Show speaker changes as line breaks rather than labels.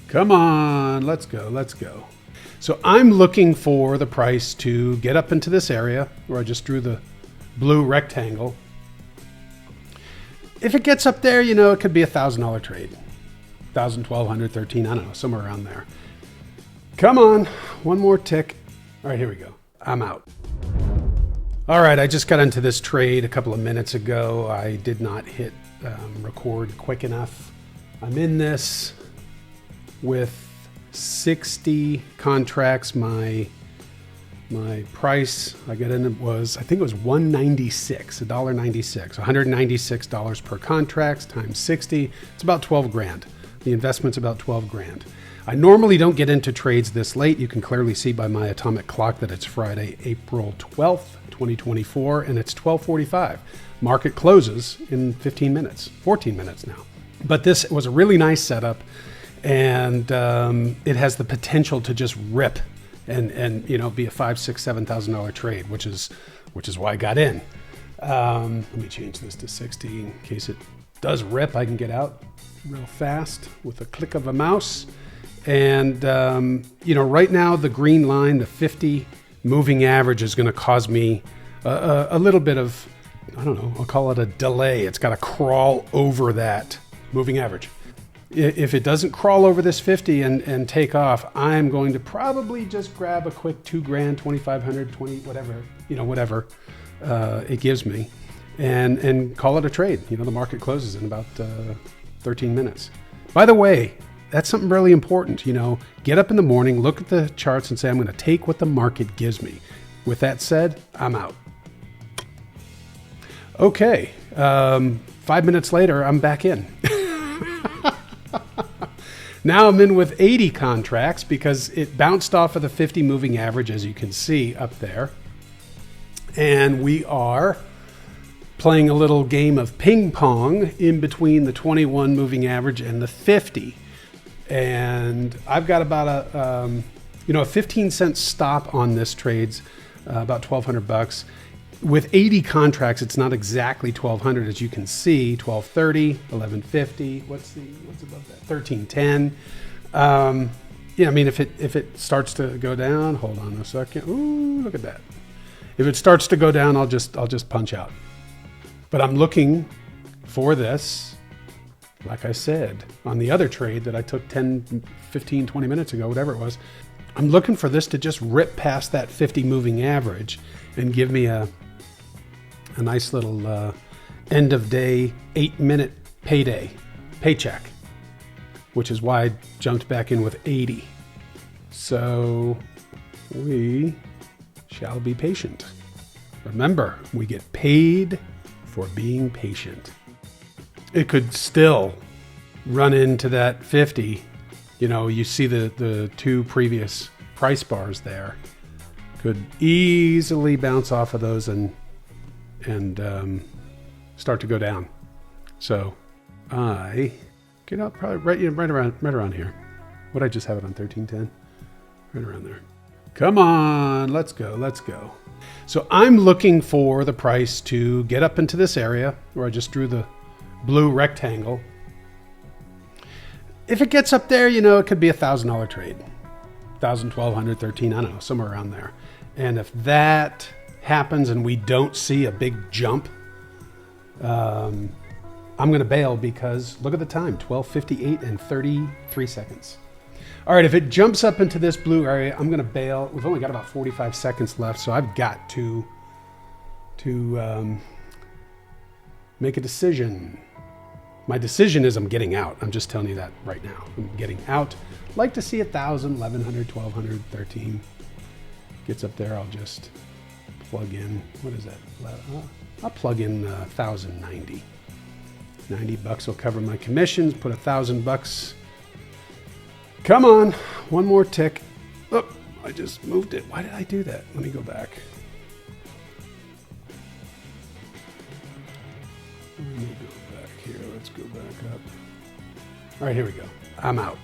Come on, let's go, let's go. So I'm looking for the price to get up into this area where I just drew the blue rectangle. If it gets up there, it could be $1,000 trade. 1,000, 1,200, 13, I don't know, somewhere around there. Come on, one more tick. All right, here we go. I'm out. All right, I just got into this trade a couple of minutes ago. I did not hit record quick enough. I'm in this with 60 contracts. My price I got in it was, I think it was $1.96, $1.96, $196 per contract times 60. It's about 12 grand. The investment's about 12 grand. I normally don't get into trades this late. You can clearly see by my atomic clock that it's Friday, April 12th, 2024, and it's 12:45. Market closes in 15 minutes, 14 minutes now. But this was a really nice setup, and it has the potential to just rip and be a $5,000, $6,000, $7,000 trade, which is why I got in. Let me change this to 60 in case it does rip. I can get out real fast with a click of a mouse. And right now the green line, the 50 moving average, is going to cause me a little bit of, I don't know, I'll call it a delay. It's got to crawl over that moving average. If it doesn't crawl over this 50 and take off, I'm going to probably just grab a quick 2 grand, 2,500, 20, whatever it gives me, and call it a trade. The market closes in about 13 minutes. By the way, that's something really important. Get up in the morning, look at the charts and say, I'm going to take what the market gives me. With that said, I'm out. Okay. 5 minutes later, I'm back in. Now I'm in with 80 contracts because it bounced off of the 50 moving average, as you can see up there. And we are playing a little game of ping pong in between the 21 moving average and the 50. And I've got about a 15 cent stop on this trade's about $1,200. With 80 contracts, it's not exactly 1,200, as you can see. 1,230, 1,150. What's above that? 1,310. If it starts to go down, hold on a second. Ooh, look at that. If it starts to go down, I'll just punch out. But I'm looking for this, like I said, on the other trade that I took 10, 15, 20 minutes ago, whatever it was. I'm looking for this to just rip past that 50 moving average and give me a nice little end of day 8-minute paycheck, which is why I jumped back in with 80. So we shall be patient. Remember, we get paid for being patient. It could still run into that 50. You see the two previous price bars there. Could easily bounce off of those and start to go down. So I get out probably right around here. What I just have it on 1310, right around there. Come on, let's go, let's go. So I'm looking for the price to get up into this area where I just drew the blue rectangle. If it gets up there, it could be $1,000 trade. 1,000, 1,200, 13, I don't know, somewhere around there. And if that happens and we don't see a big jump, I'm going to bail because look at the time, 12:58 and 33 seconds. All right, if it jumps up into this blue area, I'm going to bail. We've only got about 45 seconds left, so I've got to make a decision. My decision is I'm getting out. I'm just telling you that right now. I'm getting out. Like to see 1,000, 1,100, 1,200, 13. Gets up there, I'll just plug in. What is that? I'll plug in 1,090. $90 will cover my commissions. Put $1,000. Come on, one more tick. Oh, I just moved it. Why did I do that? Let me go back. Let me go back here. Let's go back up. All right, here we go. I'm out.